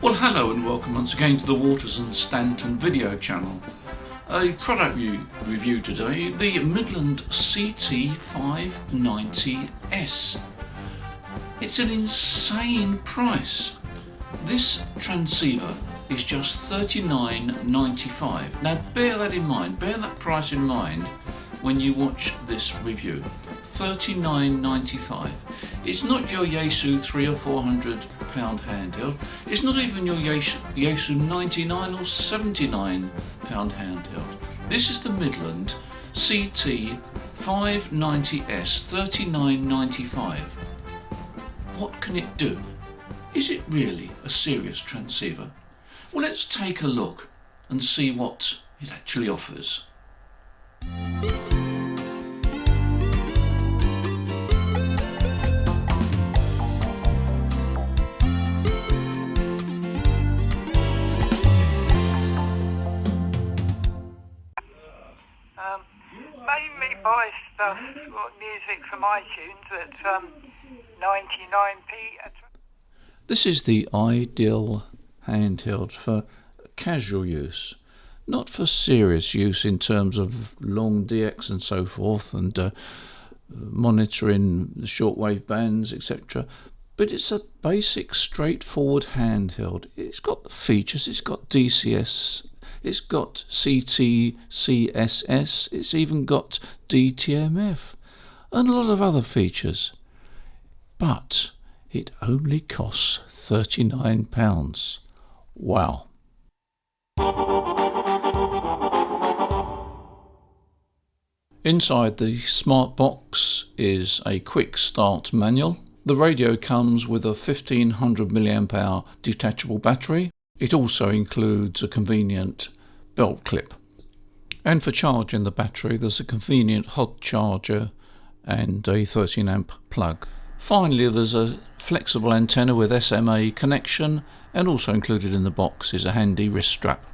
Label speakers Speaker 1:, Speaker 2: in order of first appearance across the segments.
Speaker 1: Well, hello and welcome once again to the Waters and Stanton video channel. A product review today, the Midland CT590S. It's an insane price. This transceiver is just $39.95. Now bear that in mind, bear that price in mind when you watch this review. $39.95. It's not your Yaesu £300 or £400 handheld. It's not even your Yaesu 99 or £79 handheld. This is the Midland CT590S, $39.95. What can it do? Is it really a serious transceiver? Well, let's take a look and see what it actually offers.
Speaker 2: Mainly buy stuff, music from iTunes at 99p.
Speaker 1: This is the ideal handheld for casual use, not for serious use in terms of long DX and so forth and monitoring the shortwave bands, etc. But it's a basic, straightforward handheld. It's got the features, it's got DCS, it's got CTCSS, it's even got DTMF and a lot of other features. But it only costs £39. Wow. Inside the smart box is a quick start manual. The radio comes with a 1500 mAh detachable battery. It also includes a convenient belt clip. And for charging the battery, there's a convenient hot charger and a 13 amp plug. Finally, there's a flexible antenna with SMA connection, and also included in the box is a handy wrist strap.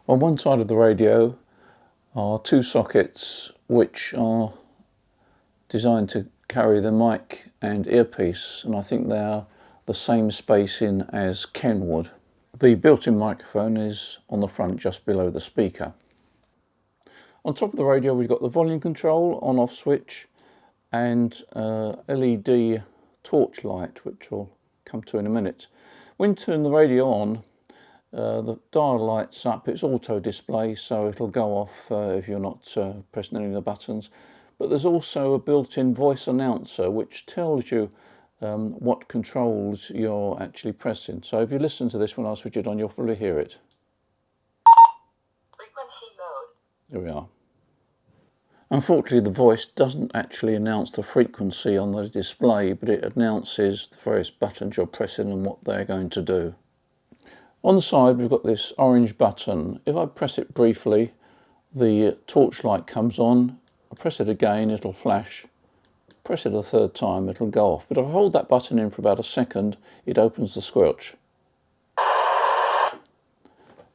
Speaker 1: On one side of the radio are two sockets which are designed to carry the mic and earpiece, and I think they are the same spacing as Kenwood. The built-in microphone is on the front just below the speaker. On top of the radio we've got the volume control, on-off switch, and LED torch light, which we'll come to in a minute. When you turn the radio on, the dial lights up. It's auto display, so it'll go off if you're not pressing any of the buttons. But there's also a built-in voice announcer which tells you what controls you're actually pressing. So if you listen to this when I switch it on, you'll probably hear it.
Speaker 2: Frequency mode.
Speaker 1: There we are. Unfortunately, the voice doesn't actually announce the frequency on the display, but it announces the various buttons you're pressing and what they're going to do. On the side, we've got this orange button. If I press it briefly, the torch light comes on. I press it again, it'll flash. Press it a third time, it'll go off. But if I hold that button in for about a second, it opens the squelch.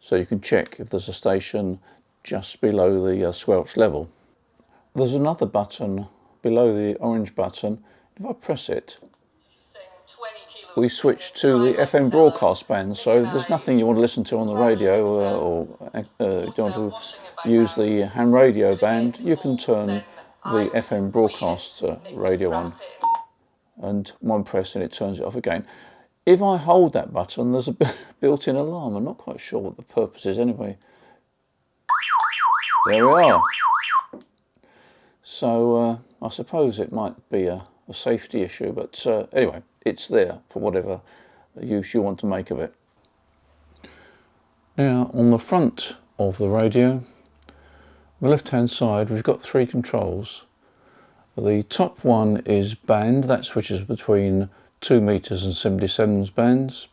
Speaker 1: So you can check if there's a station just below the squelch level. There's another button below the orange button. If I press it, we switch to the FM broadcast band. So if there's nothing you want to listen to on the radio or you don't want to use the ham radio band, you can turn the FM broadcast radio on, and one press and it turns it off again. If I hold that button, there's a built-in alarm. I'm not quite sure what the purpose is anyway. There we are. So I suppose it might be a safety issue, but anyway, it's there for whatever use you want to make of it. Now, on the front of the radio, on the left-hand side, we've got three controls. The top one is band, that switches between 2 meters and 77 bands.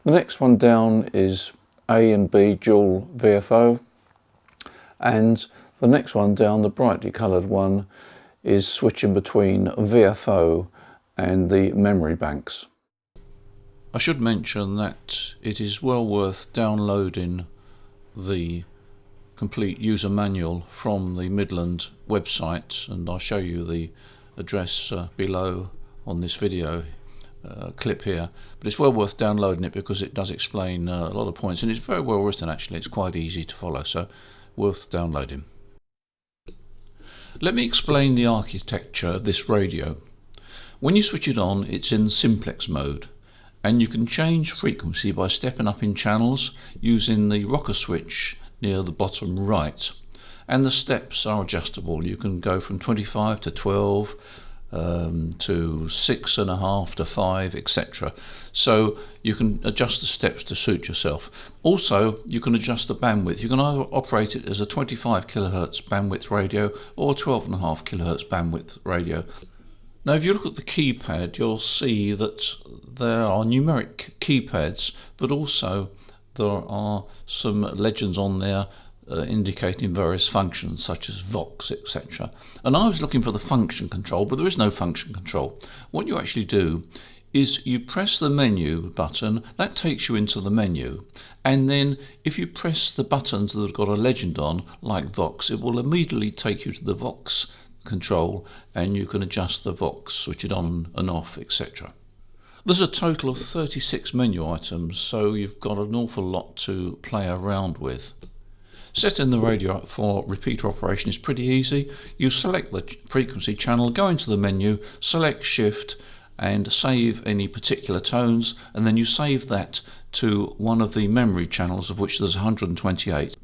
Speaker 1: The next one down is A and B dual VFO, and the next one down, the brightly coloured one, is switching between VFO and the memory banks. I should mention that it is well worth downloading the complete user manual from the Midland website, and I'll show you the address below on this video. clip here, but it's well worth downloading it because it does explain a lot of points, and it's very well written actually. It's quite easy to follow, so worth downloading. Let me explain the architecture of this radio. When you switch it on, it's in simplex mode, and you can change frequency by stepping up in channels using the rocker switch near the bottom right, and the steps are adjustable. You can go from 25 to 12 to 6.5 to 5, etc. So you can adjust the steps to suit yourself. Also, you can adjust the bandwidth. You can either operate it as a 25 kilohertz bandwidth radio or 12.5 kilohertz bandwidth radio. Now, if you look at the keypad, you'll see that there are numeric keypads, but also there are some legends on there indicating various functions such as Vox, etc. And I was looking for the function control, but there is no function control. What you actually do is you press the menu button, that takes you into the menu, and then if you press the buttons that have got a legend on, like Vox, it will immediately take you to the Vox control, and you can adjust the Vox, switch it on and off, etc. There's a total of 36 menu items, so you've got an awful lot to play around with. Setting the radio up for repeater operation is pretty easy. You select the frequency channel, go into the menu, select shift and save any particular tones, and then you save that to one of the memory channels, of which there's 128.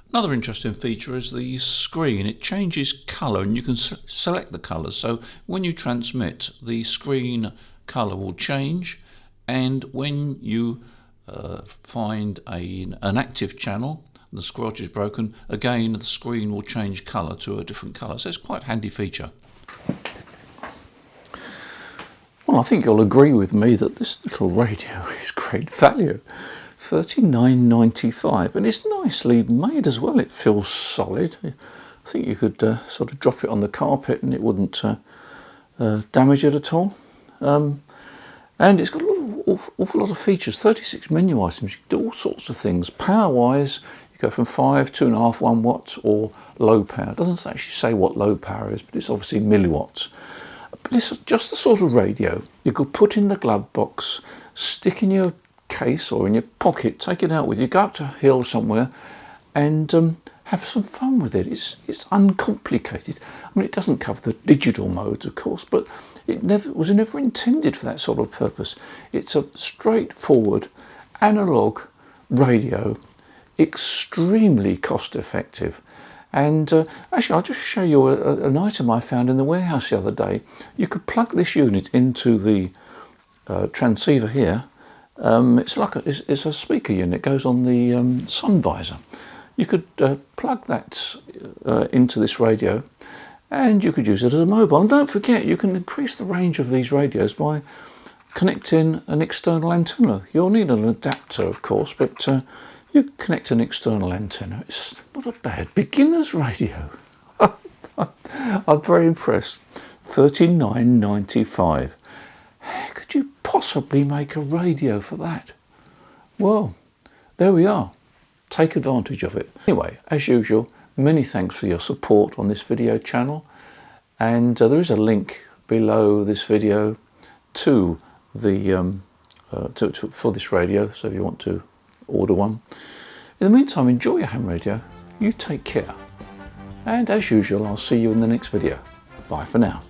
Speaker 1: Another interesting feature is the screen. It changes colour, and you can select the colours. So when you transmit, the screen colour will change, and when you find an active channel, the squelch is broken, again the screen will change colour to a different colour. So it's quite a handy feature. Well, I think you'll agree with me that this little radio is great value. $39.95, and it's nicely made as well. It feels solid. I think you could sort of drop it on the carpet and it wouldn't damage it at all. And it's got an awful lot of features. 36 menu items. You can do all sorts of things. Power wise, you go from 5, 2.5, 1 watt, or low power. It doesn't actually say what low power is, but it's obviously milliwatts. But it's just the sort of radio you could put in the glove box, stick in your case or in your pocket, take it out with you, go up to a hill somewhere and have some fun with it. It's uncomplicated. I mean, it doesn't cover the digital modes, of course, but it was never intended for that sort of purpose. It's a straightforward analog radio, extremely cost effective. And actually, I'll just show you an item I found in the warehouse the other day. You could plug this unit into the transceiver here. It's a speaker unit. It goes on the sun visor. You could plug that into this radio, and you could use it as a mobile. And don't forget, you can increase the range of these radios by connecting an external antenna. You'll need an adapter, of course, but you connect an external antenna. It's not a bad beginner's radio. I'm very impressed. $39.95. How could you possibly make a radio for that? Well, there we are. Take advantage of it. Anyway, as usual, many thanks for your support on this video channel, and there is a link below this video to the for this radio, so if you want to order one. In the meantime, enjoy your ham radio. You take care, and as usual, I'll see you in the next video. Bye for now.